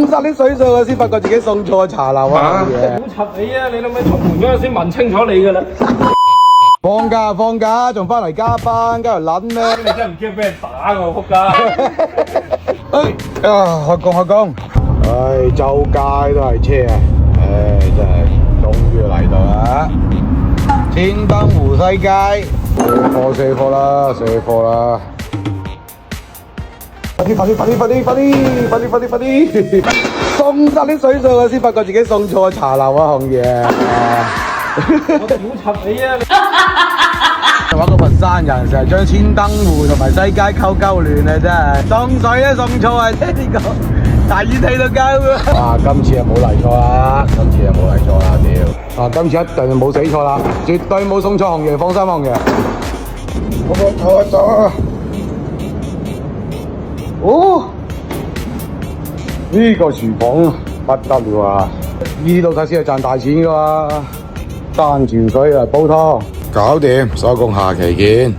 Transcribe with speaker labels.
Speaker 1: 塞啲水上，我先發覺自己送錯茶樓啊！
Speaker 2: 好柒你啊！你諗起出門嗰陣先問清楚你噶啦。
Speaker 1: 放假，仲翻嚟加班，加條撚咩？
Speaker 2: 你真係唔驚俾人打㗎仆街！
Speaker 1: 開工！唉，周街都係車啊！唉，真係終於嚟到啦！千燈湖西街，卸貨啦！快啲！送晒啲水上，我先發覺自己送錯茶樓啊，紅爺！
Speaker 2: 我屌柒你啊！
Speaker 1: 話個佛山人成日將千燈湖同埋西街溝亂啊，真係送水都送錯啊！聽呢個大雨睇到鳩啊！哇，今次係冇嚟錯啦，屌！啊，今次一定冇死錯啦，絕對冇送錯紅爺，放心紅爺。走啊！哦，呢個廚房不得了啊！呢度睇先係賺大錢噶嘛，山泉水啊，煲湯搞掂，收工，下期見。